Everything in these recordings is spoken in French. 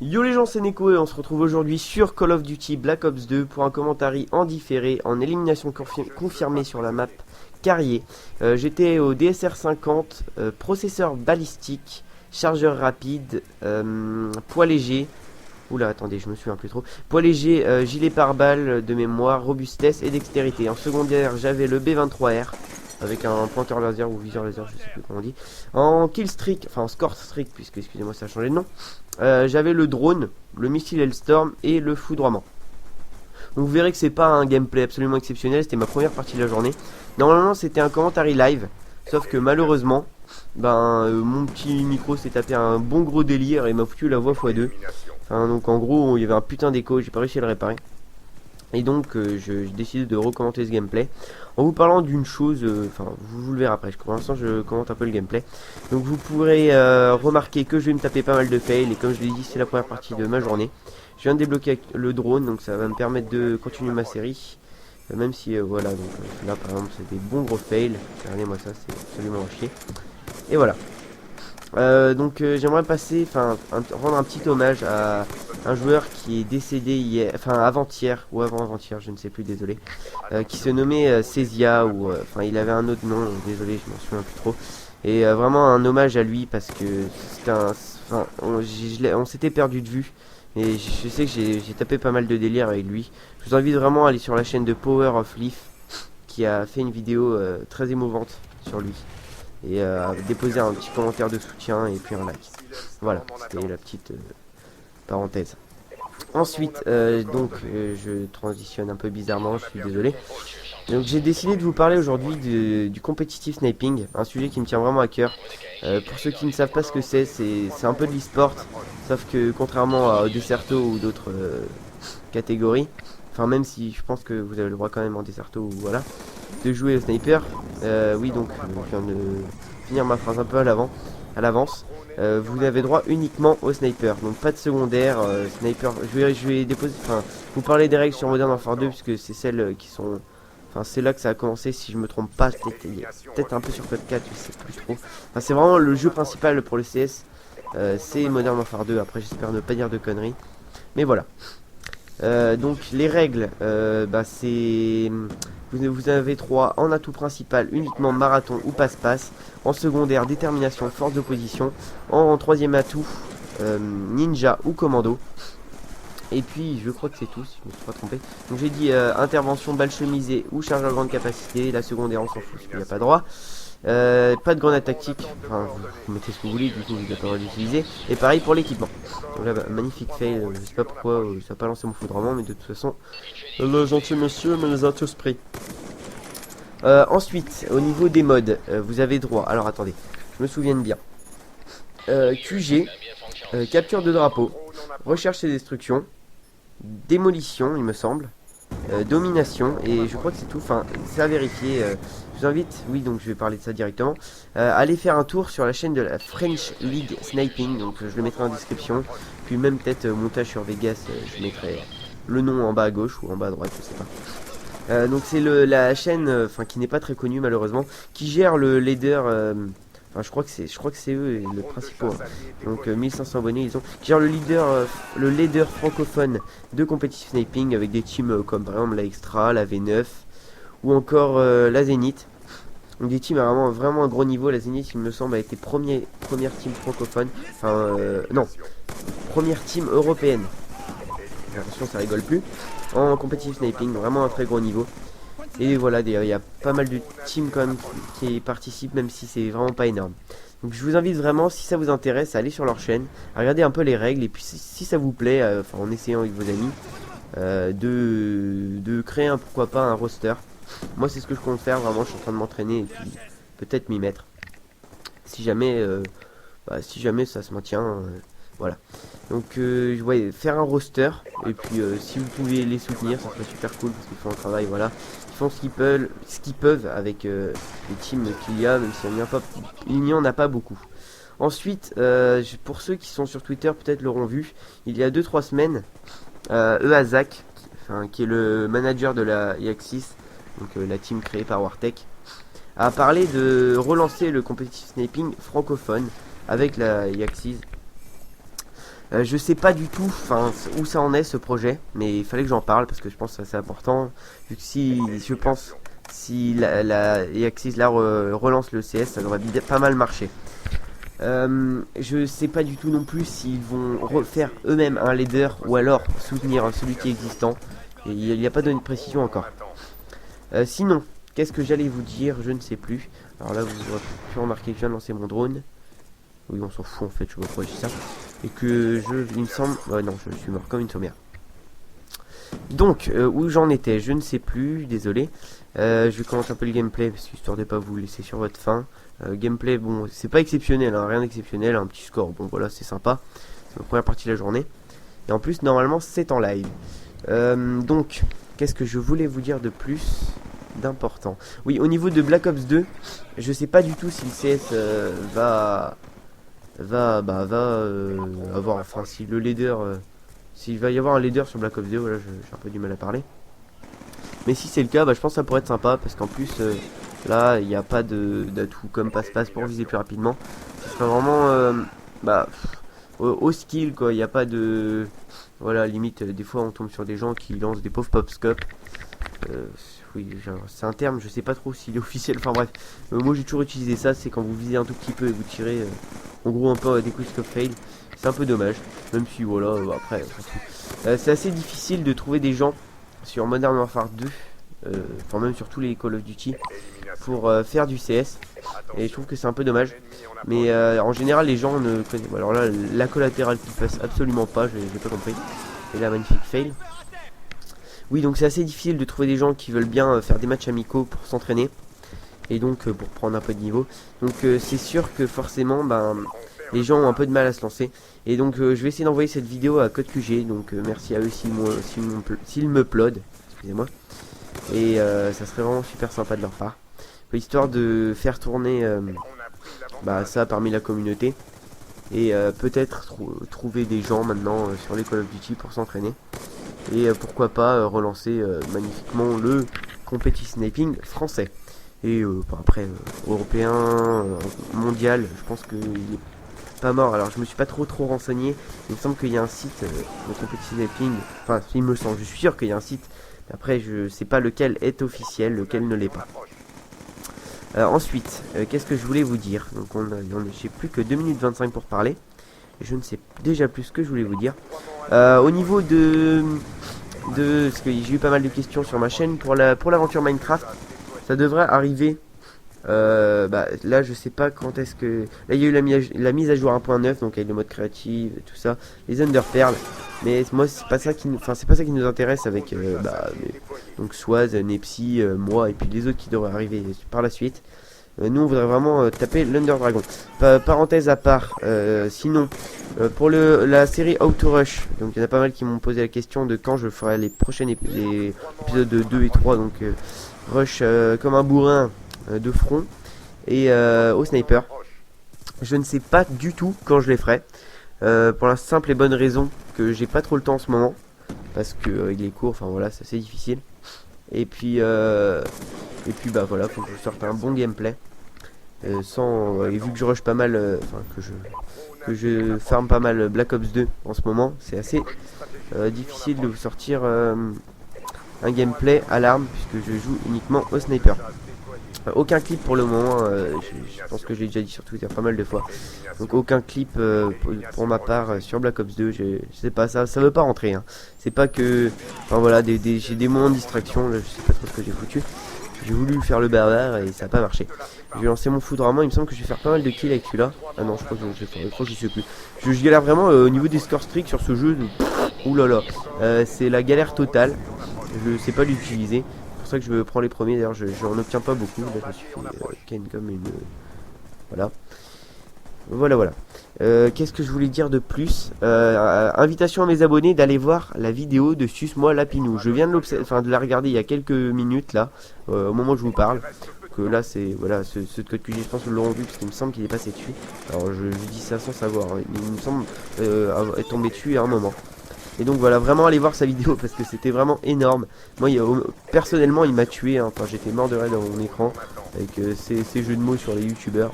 Yo les gens, c'est Neko et on se retrouve aujourd'hui sur Call of Duty Black Ops 2 pour un commentaire en différé en élimination confirmée sur la map Carrier. J'étais au DSR 50, processeur balistique, chargeur rapide, poids léger. Oula, attendez, je me souviens plus trop. Poids léger, gilet pare-balles de mémoire, robustesse et dextérité. En secondaire, j'avais le B23R avec un pointeur laser ou viseur laser, je sais plus comment on dit. En kill streak, enfin en score streak, puisque excusez-moi, ça a changé de nom. J'avais le drone, le missile Hellstorm et le foudroiement. Donc vous verrez que c'est pas un gameplay absolument exceptionnel, c'était ma première partie de la journée. Normalement c'était un commentaire live, sauf que malheureusement, mon petit micro s'est tapé un bon gros délire et m'a foutu la voix x2. Enfin, donc en gros il y avait un putain d'écho, j'ai pas réussi à le réparer. Et donc j'ai décidé de recommencer ce gameplay en vous parlant d'une chose, vous le verrez après, pour l'instant je commente un peu le gameplay. Donc vous pourrez remarquer que je vais me taper pas mal de fails et comme je l'ai dit c'est la première partie de ma journée. Je viens de débloquer le drone donc ça va me permettre de continuer ma série. Même si voilà, donc là par exemple c'est des bons gros fails, regardez-moi ça, c'est absolument à chier. Et voilà. J'aimerais passer, rendre un petit hommage à un joueur qui est décédé hier, avant-hier ou avant-avant-hier, je ne sais plus, désolé, qui se nommait Césia ou il avait un autre nom, désolé, je m'en souviens plus trop. Et vraiment un hommage à lui parce que c'était on s'était perdu de vue. Et je sais que j'ai tapé pas mal de délire avec lui. Je vous invite vraiment à aller sur la chaîne de Power of Leaf qui a fait une vidéo très émouvante sur lui. Et déposer un petit commentaire de soutien et puis un like. Voilà, c'était la petite parenthèse. Ensuite, je transitionne un peu bizarrement, je suis désolé. Donc j'ai décidé de vous parler aujourd'hui du competitive sniping, un sujet qui me tient vraiment à cœur. Pour ceux qui ne savent pas ce que c'est un peu de l'e-sport, sauf que contrairement à Desserto ou d'autres catégories, même si je pense que vous avez le droit quand même en Desserto ou voilà, de jouer au sniper. Oui, donc je viens de finir ma phrase un peu à l'avance. Vous avez droit uniquement au sniper, donc pas de secondaire. Sniper, je vais déposer, vous parler des règles sur Modern Warfare 2 puisque c'est celles qui sont, c'est là que ça a commencé si je me trompe pas, peut-être un peu sur Code 4, je sais plus trop. C'est vraiment le jeu principal pour le CS, c'est Modern Warfare 2. Après j'espère ne pas dire de conneries, mais voilà. Donc les règles, c'est vous avez 3 en atout principal uniquement marathon ou passe-passe, en secondaire détermination force de position, en troisième atout ninja ou commando. Et puis je crois que c'est tout si je me suis pas trompé. Donc j'ai dit intervention balle chemisée ou chargeur grande capacité, la secondaire on s'en fout parce qu'il n'y a pas droit. Pas de grenade tactique, vous mettez ce que vous voulez, du coup vous n'avez pas le droit d'utiliser. Et pareil pour l'équipement. Donc là, magnifique fail, je sais pas pourquoi ça n'a pas lancé mon foudroiement, mais de toute façon, le gentil monsieur me les a tous pris. Ensuite, au niveau des modes, vous avez droit, alors attendez, je me souviens bien. QG, capture de drapeau, recherche et destruction, démolition il me semble. Domination et je crois que c'est tout, c'est à vérifier. Je vous invite, oui donc je vais parler de ça directement, allez faire un tour sur la chaîne de la French League Sniping, donc je le mettrai en description, puis même peut-être montage sur Vegas, je mettrai le nom en bas à gauche ou en bas à droite, je sais pas. Donc c'est la chaîne, qui n'est pas très connue malheureusement, qui gère le leader, je crois que c'est eux le principal. Donc 1500 abonnés ils ont. Qui gère le leader francophone de competitive sniping avec des teams comme par exemple la Extra, la V9 ou encore la Zénith. Donc des teams à vraiment un gros niveau. La Zénith il me semble a été première team francophone. Non, première team européenne. Attention ça rigole plus. En competitive sniping, vraiment un très gros niveau. Et voilà, d'ailleurs, il y a pas mal de teams quand même qui participent, même si c'est vraiment pas énorme. Donc je vous invite vraiment, si ça vous intéresse, à aller sur leur chaîne, à regarder un peu les règles, et puis si ça vous plaît, en essayant avec vos amis, de créer pourquoi pas un roster. Moi c'est ce que je compte faire, vraiment je suis en train de m'entraîner, et puis peut-être m'y mettre. Si jamais ça se maintient, voilà. Donc faire un roster, et puis si vous pouvez les soutenir, ça serait super cool, parce qu'ils font un travail, voilà. Ils font ce qu'ils peuvent avec les teams qu'il y a, même s'il n'y en a pas beaucoup. Ensuite, pour ceux qui sont sur Twitter, peut-être l'auront vu, il y a 2-3 semaines, Eazak, qui est le manager de la Yaxis, donc la team créée par Wartech, a parlé de relancer le competitive sniping francophone avec la Yaxis. Je sais pas du tout où ça en est ce projet, mais il fallait que j'en parle parce que je pense que c'est assez important. Vu que si la Axis là relance le CS, ça devrait pas mal marcher. Je sais pas du tout non plus s'ils vont refaire eux-mêmes un leader ou alors soutenir celui qui est existant. Et il n'y a pas donné de précision encore. Sinon, qu'est-ce que j'allais vous dire? Je ne sais plus. Alors là, vous aurez pu remarquer que je viens de lancer mon drone. Oui, on s'en fout en fait, je sais pas pourquoi je dis ça. Et que il me semble... Ouais, non, je suis mort comme une sommaire. Donc, où j'en étais, je ne sais plus, désolé. Je vais commencer un peu le gameplay, parce que histoire de pas vous laisser sur votre faim. Gameplay, bon, c'est pas exceptionnel, hein, rien d'exceptionnel, un petit score, bon voilà, c'est sympa. C'est ma première partie de la journée. Et en plus, normalement, c'est en live. Donc, qu'est-ce que je voulais vous dire de plus d'important? Oui, au niveau de Black Ops 2, je sais pas du tout si le CS va avoir, enfin, si le leader, s'il va y avoir un leader sur Black Ops 2, voilà, j'ai un peu du mal à parler. Mais si c'est le cas, je pense que ça pourrait être sympa, parce qu'en plus, là, il n'y a pas d'atout comme passe-passe pour viser plus rapidement. Ce serait vraiment, au skill, quoi, il n'y a pas de... Voilà, limite, des fois, on tombe sur des gens qui lancent des pauvres pop-scopes. Oui, c'est un terme, je sais pas trop s'il est officiel, enfin bref. Moi, j'ai toujours utilisé ça, c'est quand vous visez un tout petit peu et vous tirez, en gros, un peu des quick-scope fail. C'est un peu dommage, même si, voilà, après, c'est assez difficile de trouver des gens sur Modern Warfare 2, enfin même sur tous les Call of Duty, pour faire du CS. Et je trouve que c'est un peu dommage. Mais en général, les gens ne connaissent pas. Alors là, la collatérale qui passe absolument pas, j'ai pas compris. Et la magnifique fail. Oui, donc c'est assez difficile de trouver des gens qui veulent bien faire des matchs amicaux pour s'entraîner. Et donc pour prendre un peu de niveau. Donc c'est sûr que forcément, les gens ont un peu de mal à se lancer. Et donc je vais essayer d'envoyer cette vidéo à Code QG. Donc merci à eux s'ils me plaudent. Excusez-moi. Et ça serait vraiment super sympa de leur part. Histoire de faire tourner ça parmi la communauté. Et peut-être trouver des gens maintenant sur les Call of Duty pour s'entraîner. Et pourquoi pas relancer magnifiquement le compétit sniping français. Et après européen, mondial, je pense qu'il est pas mort. Alors je me suis pas trop renseigné. Il me semble qu'il y a un site de compétition sniping. Enfin, il me semble, je suis sûr qu'il y a un site. Après, je sais pas lequel est officiel, lequel ne l'est pas. Ensuite, qu'est-ce que je voulais vous dire? Donc j'ai plus que 2 minutes 25 pour parler. Je ne sais déjà plus ce que je voulais vous dire. Au niveau parce que j'ai eu pas mal de questions sur ma chaîne pour l'aventure Minecraft, ça devrait arriver. Là je sais pas quand est-ce que... Là il y a eu la mise à jour 1.9, donc avec le mode créatif et tout ça, les Underpearls. Mais moi c'est pas ça qui nous intéresse avec donc Swaz, Nepsi, moi et puis les autres qui devraient arriver par la suite. Nous on voudrait vraiment taper l'Under Dragon. Parenthèse à part, sinon pour la série How to Rush, donc il y en a pas mal qui m'ont posé la question de quand je ferai les prochains épisodes de 2 et 3, donc Rush comme un bourrin de front et au sniper. Je ne sais pas du tout quand je les ferai, pour la simple et bonne raison que j'ai pas trop le temps en ce moment, parce que avec les cours, enfin voilà, c'est assez difficile. Et puis voilà, faut que je sorte un bon gameplay. Et vu que je rush pas mal, que je farm pas mal Black Ops 2 en ce moment, c'est assez difficile de vous sortir un gameplay à l'arme, puisque je joue uniquement au sniper. Aucun clip pour le moment, je pense que je l'ai déjà dit sur Twitter pas mal de fois. Donc aucun clip pour ma part sur Black Ops 2, je sais pas, ça veut pas rentrer, hein. C'est pas que... Enfin voilà, j'ai des moments de distraction, là, je sais pas trop ce que j'ai foutu. J'ai voulu faire le barbare et ça a pas marché. Je vais lancer mon foudroiement, il me semble que je vais faire pas mal de kills avec celui-là. Ah non, je crois que je sais plus. Je galère vraiment au niveau des scores streaks sur ce jeu. Ouh là là, c'est la galère totale. Je sais pas l'utiliser. C'est pour ça que je prends les premiers. D'ailleurs, je n'en obtiens pas beaucoup. Là, je me suis fait ken comme une... Voilà. Qu'est-ce que je voulais dire de plus? Invitation à mes abonnés d'aller voir la vidéo de Suce-moi Lapinou. Je viens de la regarder il y a quelques minutes là, au moment où je vous parle. Que là c'est voilà, ce code QG, je pense que vous l'aurez vu parce qu'il me semble qu'il est passé dessus. Alors je dis ça sans savoir, hein, mais il me semble être tombé dessus à un moment. Et donc voilà, vraiment allez voir sa vidéo parce que c'était vraiment énorme. Moi personnellement il m'a tué, hein. Enfin j'étais mort de rire dans mon écran avec ces jeux de mots sur les youtubeurs.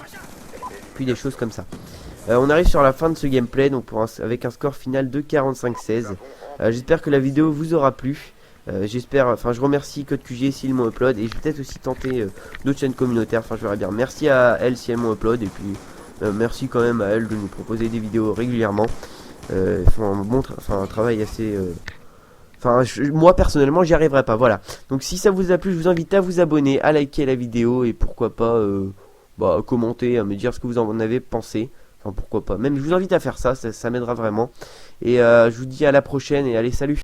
Puis des choses comme ça. On arrive sur la fin de ce gameplay, donc avec un score final de 45-16. J'espère que la vidéo vous aura plu. Je remercie CodeQG s'ils m'ont upload, et je vais peut-être aussi tenter d'autres chaînes communautaires, enfin je verrai bien. Merci à elles si elles m'ont upload, et puis merci quand même à elles de nous proposer des vidéos régulièrement. Elles font un travail assez... moi personnellement j'y arriverai pas, voilà. Donc si ça vous a plu, je vous invite à vous abonner, à liker la vidéo, et pourquoi pas commenter, à me dire ce que vous en avez pensé. Enfin pourquoi pas, même je vous invite à faire ça m'aidera vraiment. Et je vous dis à la prochaine, et allez, salut.